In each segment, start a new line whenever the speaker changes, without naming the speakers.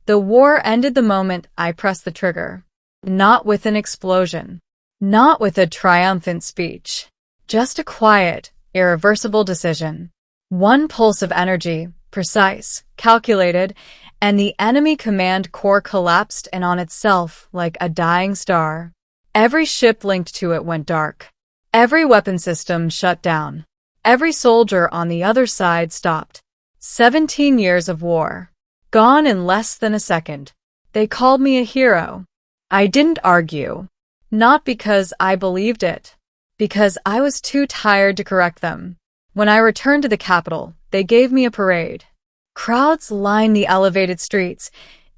The war ended the moment I pressed the trigger. Not with an explosion. Not with a triumphant speech. Just a quiet, irreversible decision. One pulse of energy, precise, calculated, and the enemy command core collapsed in on itself like a dying star. Every ship linked to it went dark. Every weapon system shut down. Every soldier on the other side stopped. 17 years of war. Gone in less than a second. They called me a hero. I didn't argue. Not because I believed it. Because I was too tired to correct them. When I returned to the capital, they gave me a parade. Crowds lined the elevated streets,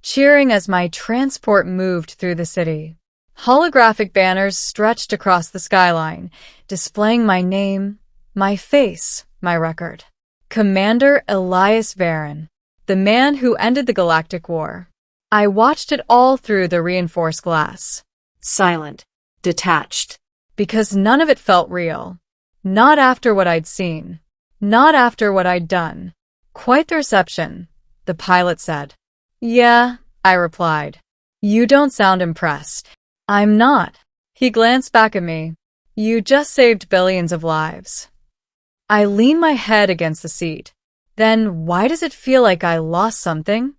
cheering as my transport moved through the city. Holographic banners stretched across the skyline, displaying my name, my face, my record. Commander Elias Varen, the man who ended the Galactic War. I watched it all through the reinforced glass. Silent, detached. Because none of it felt real. Not after what I'd seen. Not after what I'd done. Quite the reception, the pilot said. Yeah, I replied. You don't sound impressed. I'm not. He glanced back at me. You just saved billions of lives. I leaned my head against the seat. Then why does it feel like I lost something?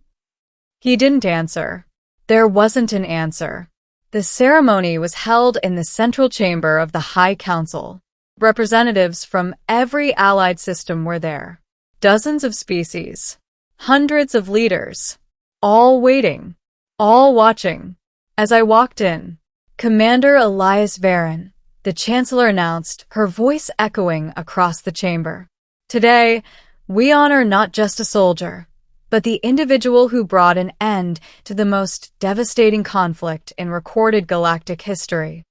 He didn't answer. There wasn't an answer. The ceremony was held in the central chamber of the High Council. Representatives from every allied system were there. Dozens of species. Hundreds of leaders. All waiting. All watching. As I walked in, Commander Elias Varen, the Chancellor announced, her voice echoing across the chamber. Today, we honor not just a soldier, but the individual who brought an end to the most devastating conflict in recorded galactic history.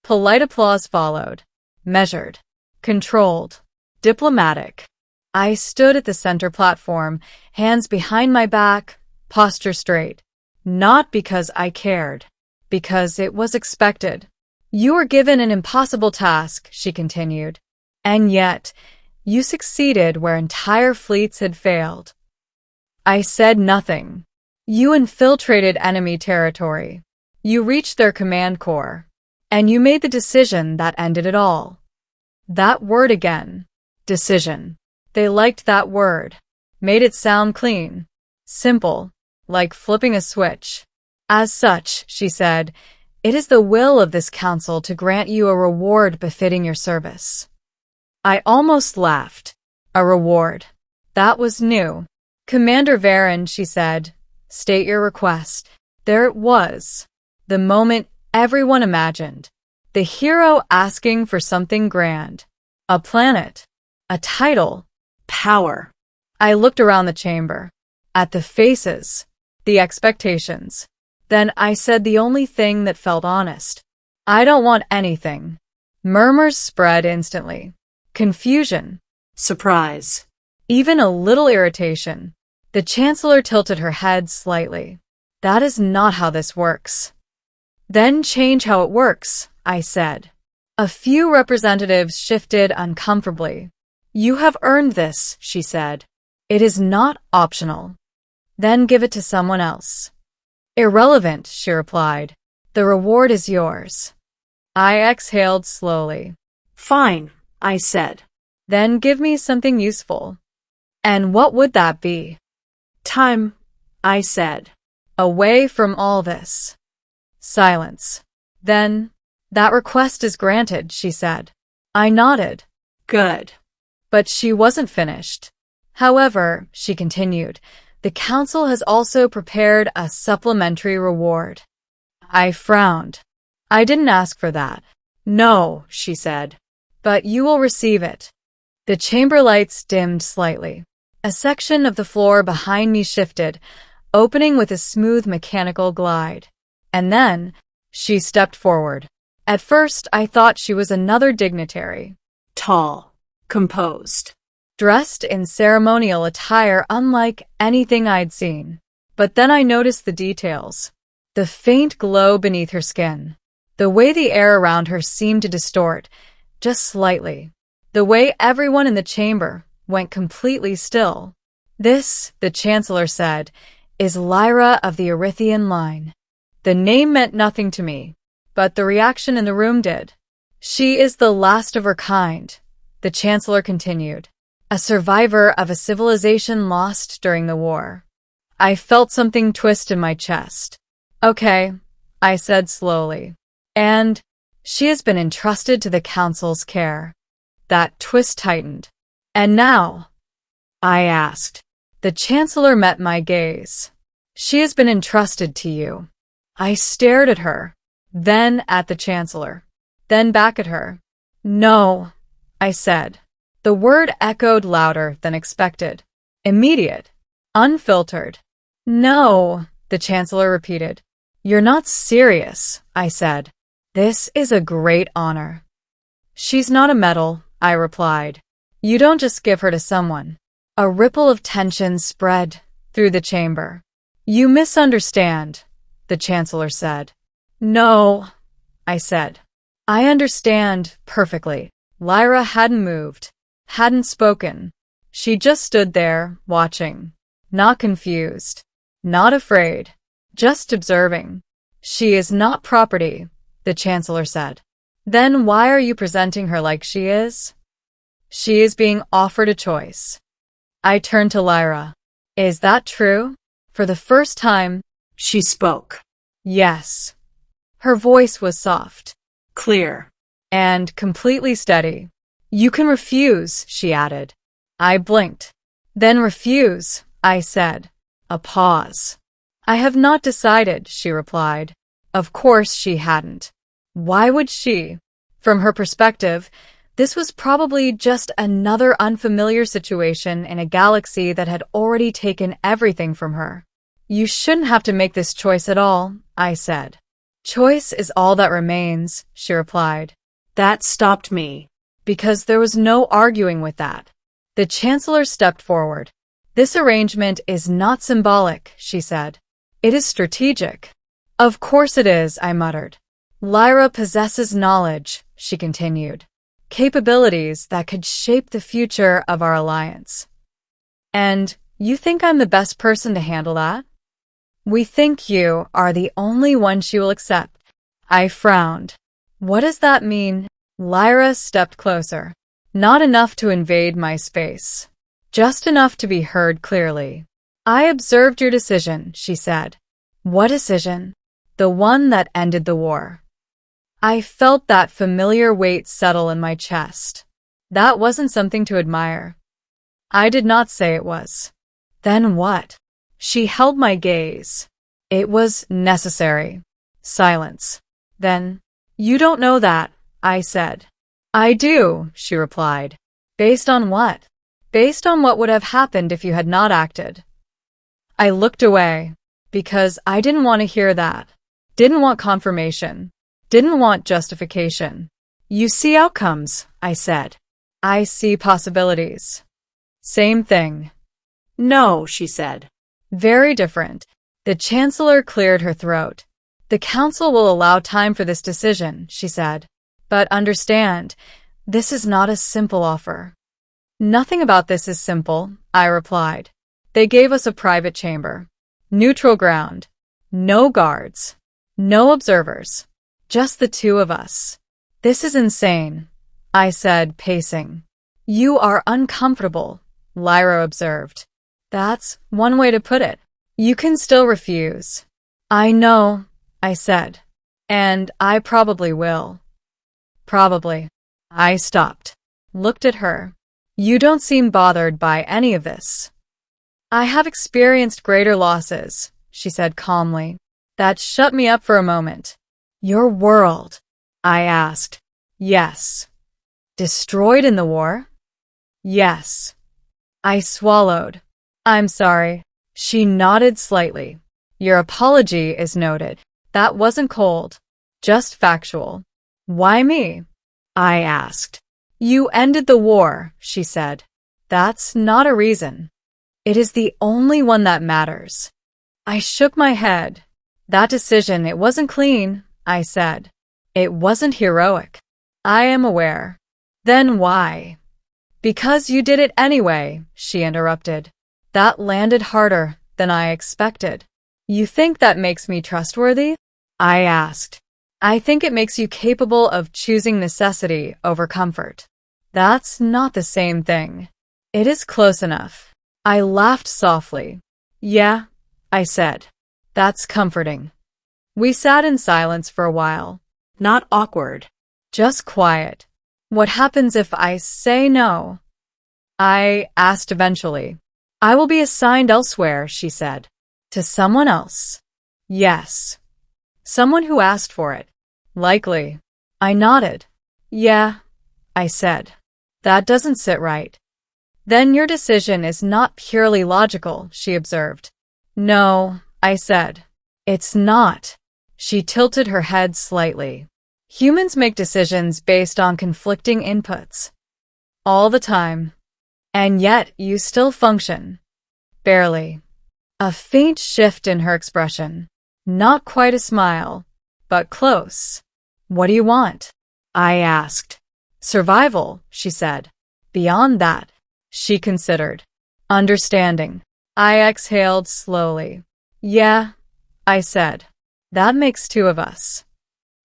Polite applause followed. Measured. Controlled. Diplomatic. I stood at the center platform, hands behind my back, posture straight. Not because I cared. Because it was expected. You were given an impossible task, she continued. And yet, you succeeded where entire fleets had failed. I said nothing. You infiltrated enemy territory. You reached their command core. And you made the decision that ended it all. That word again. Decision. They liked that word. Made it sound clean. Simple. Like flipping a switch. As such, she said, it is the will of this council to grant you a reward befitting your service. I almost laughed. A reward. That was new. Commander Varen, she said, state your request. There it was. The moment everyone imagined. The hero asking for something grand. A planet. A title. Power. I looked around the chamber. At the faces. The expectations. Then I said the only thing that felt honest. I don't want anything. Murmurs spread instantly. Confusion. Surprise. Even a little irritation. The Chancellor tilted her head slightly. That is not how this works. Then change how it works, I said. A few representatives shifted uncomfortably. You have earned this, she said. It is not optional. Then give it to someone else. Irrelevant, she replied. The reward is yours. I exhaled slowly. Fine, I said. Then give me something useful. And what would that be? Time, I said. Away from all this. Silence. Then, that request is granted, she said. I nodded. Good. But she wasn't finished. However, she continued, the council has also prepared a supplementary reward. I frowned. I didn't ask for that. No, she said. But you will receive it. The chamber lights dimmed slightly. A section of the floor behind me shifted, opening with a smooth mechanical glide. And then, she stepped forward. At first, I thought she was another dignitary. Tall. Composed. Dressed in ceremonial attire unlike anything I'd seen. But then I noticed the details. The faint glow beneath her skin. The way the air around her seemed to distort, just slightly. The way everyone in the chamber went completely still. This, the Chancellor said, is Lyra of the Erythian line. The name meant nothing to me, but the reaction in the room did. She is the last of her kind, the Chancellor continued, a survivor of a civilization lost during the war. I felt something twist in my chest. Okay, I said slowly. And she has been entrusted to the Council's care. That twist tightened. And now? I asked. The Chancellor met my gaze. She has been entrusted to you. I stared at her, then at the Chancellor, then back at her. No, I said. The word echoed louder than expected. Immediate. Unfiltered. No, the Chancellor repeated. You're not serious, I said. This is a great honor. She's not a medal, I replied. You don't just give her to someone. A ripple of tension spread through the chamber. You misunderstand, the Chancellor said. No, I said. I understand perfectly. Lyra hadn't moved, hadn't spoken. She just stood there, watching. Not confused, not afraid, just observing. She is not property, the Chancellor said. Then why are you presenting her like she is? She is being offered a choice. I turned to Lyra. Is that true? For the first time, she spoke. Yes. Her voice was soft, clear, and completely steady. You can refuse, she added. I blinked. Then refuse, I said. A pause. I have not decided, she replied. Of course she hadn't. Why would she? From her perspective, this was probably just another unfamiliar situation in a galaxy that had already taken everything from her. You shouldn't have to make this choice at all, I said. Choice is all that remains, she replied. That stopped me, because there was no arguing with that. The Chancellor stepped forward. This arrangement is not symbolic, she said. It is strategic. Of course it is, I muttered. Lyra possesses knowledge, she continued. Capabilities that could shape the future of our alliance. And you think I'm the best person to handle that? We think you are the only one she will accept. I frowned. What does that mean? Lyra stepped closer. Not enough to invade my space. Just enough to be heard clearly. I observed your decision, she said. What decision? The one that ended the war. I felt that familiar weight settle in my chest. That wasn't something to admire. I did not say it was. Then what? She held my gaze. It was necessary. Silence. Then, you don't know that, I said. I do, she replied. Based on what? Based on what would have happened if you had not acted. I looked away, because I didn't want to hear that. Didn't want confirmation. Didn't want justification. You see outcomes, I said. I see possibilities. Same thing. No, she said. Very different. The Chancellor cleared her throat. The Council will allow time for this decision, she said. But understand, this is not a simple offer. Nothing about this is simple, I replied. They gave us a private chamber. Neutral ground. No guards. No observers. Just the two of us. This is insane, I said, pacing. You are uncomfortable, Lyra observed. That's one way to put it. You can still refuse. I know, I said. And I probably will. Probably. I stopped. Looked at her. You don't seem bothered by any of this. I have experienced greater losses, she said calmly. That shut me up for a moment. Your world? I asked. Yes. Destroyed in the war? Yes. I swallowed. I'm sorry. She nodded slightly. Your apology is noted. That wasn't cold. Just factual. Why me? I asked. You ended the war, she said. That's not a reason. It is the only one that matters. I shook my head. That decision, it wasn't clean, I said. It wasn't heroic. I am aware. Then why? Because you did it anyway, she interrupted. That landed harder than I expected. You think that makes me trustworthy? I asked. I think it makes you capable of choosing necessity over comfort. That's not the same thing. It is close enough. I laughed softly. Yeah, I said. That's comforting. We sat in silence for a while. Not awkward. Just quiet. What happens if I say no? I asked eventually. I will be assigned elsewhere, she said. To someone else. Yes. Someone who asked for it. Likely. I nodded. Yeah, I said. That doesn't sit right. Then your decision is not purely logical, she observed. No, I said. It's not. She tilted her head slightly. Humans make decisions based on conflicting inputs. All the time. And yet you still function. Barely. A faint shift in her expression. Not quite a smile, but close. What do you want? I asked. Survival, she said. Beyond that, she considered. Understanding. I exhaled slowly. Yeah, I said. That makes two of us.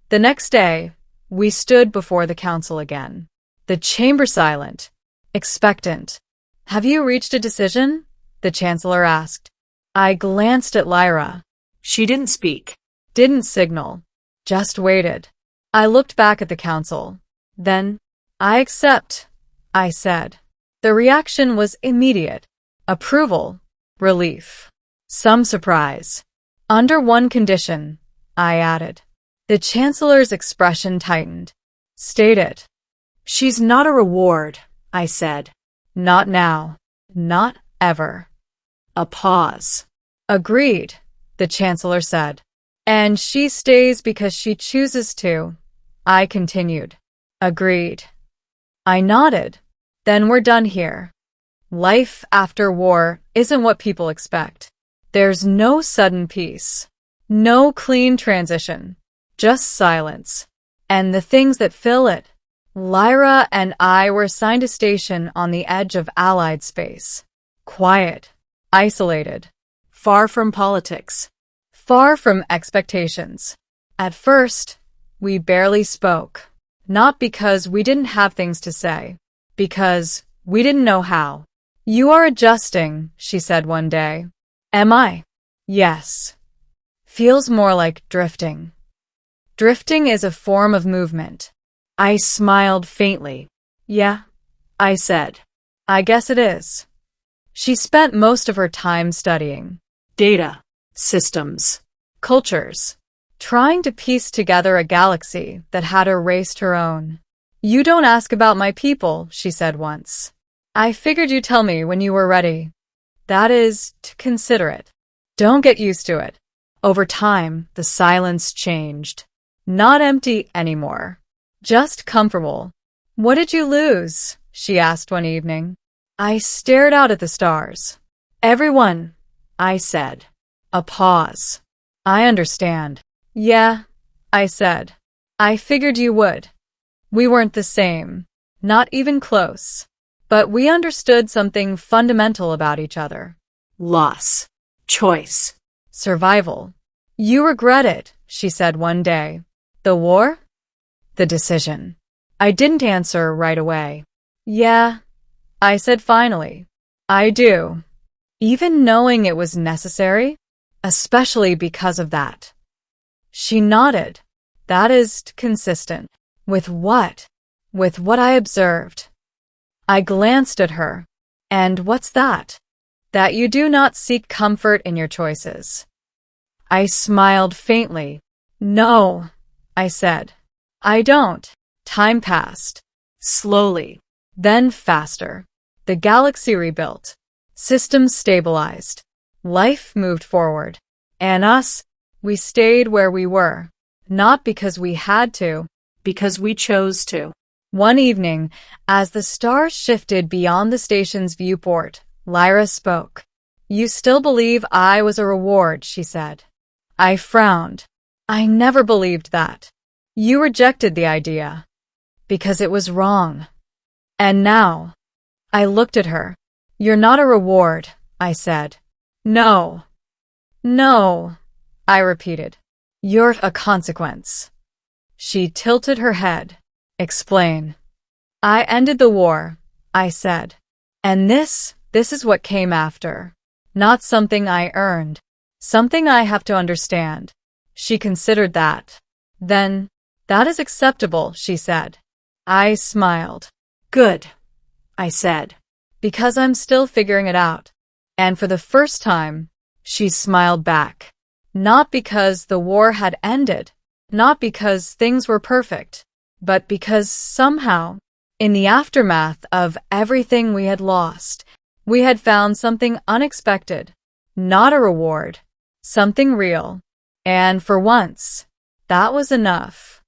The next day, we stood before the council again. The chamber silent, expectant. Have you reached a decision? The chancellor asked. I glanced at Lyra. She didn't speak, didn't signal, just waited. I looked back at the council. Then, I accept, I said. The reaction was immediate. Approval, relief, some surprise. Under one condition, I added. The chancellor's expression tightened. State it. She's not a reward, I said. Not now. Not ever. A pause. Agreed, the chancellor said. And she stays because she chooses to, I continued. Agreed. I nodded. Then we're done here. Life after war isn't what people expect. There's no sudden peace. No clean transition. Just silence. And the things that fill it. Lyra and I were assigned a station on the edge of Allied space. Quiet. Isolated. Far from politics. Far from expectations. At first, we barely spoke. Not because we didn't have things to say. Because we didn't know how. You are adjusting, she said one day. Am I? Yes. Feels more like drifting. Drifting is a form of movement. I smiled faintly. Yeah, I said. I guess it is. She spent most of her time studying data, systems, cultures, trying to piece together a galaxy that had erased her own. You don't ask about my people, she said once. I figured you'd tell me when you were ready. That is, to consider it. Don't get used to it. Over time, the silence changed. Not empty anymore. Just comfortable. What did you lose? She asked one evening. I stared out at the stars. Everyone, I said. A pause. I understand. Yeah, I said. I figured you would. We weren't the same. Not even close. But we understood something fundamental about each other. Loss. Choice. Survival. You regret it, she said one day. The war? The decision. I didn't answer right away. Yeah, I said finally. I do. Even knowing it was necessary, especially because of that. She nodded. That is consistent. With what? With what I observed. I glanced at her. And what's that? That you do not seek comfort in your choices. I smiled faintly. No, I said. I don't. Time passed. Slowly. Then faster. The galaxy rebuilt. Systems stabilized. Life moved forward. And us, we stayed where we were. Not because we had to, because we chose to. One evening, as the stars shifted beyond the station's viewport, Lyra spoke. You still believe I was a reward, she said. I frowned. I never believed that. You rejected the idea. Because it was wrong. And now, I looked at her. You're not a reward, I said. No, no, I repeated. You're a consequence. She tilted her head. Explain. I ended the war, I said. And this is what came after. Not something I earned. Something I have to understand. She considered that. Then, that is acceptable, she said. I smiled. Good, I said. Because I'm still figuring it out. And for the first time, she smiled back. Not because the war had ended, not because things were perfect, but because somehow, in the aftermath of everything we had lost, we had found something unexpected, not a reward, something real. And for once, that was enough.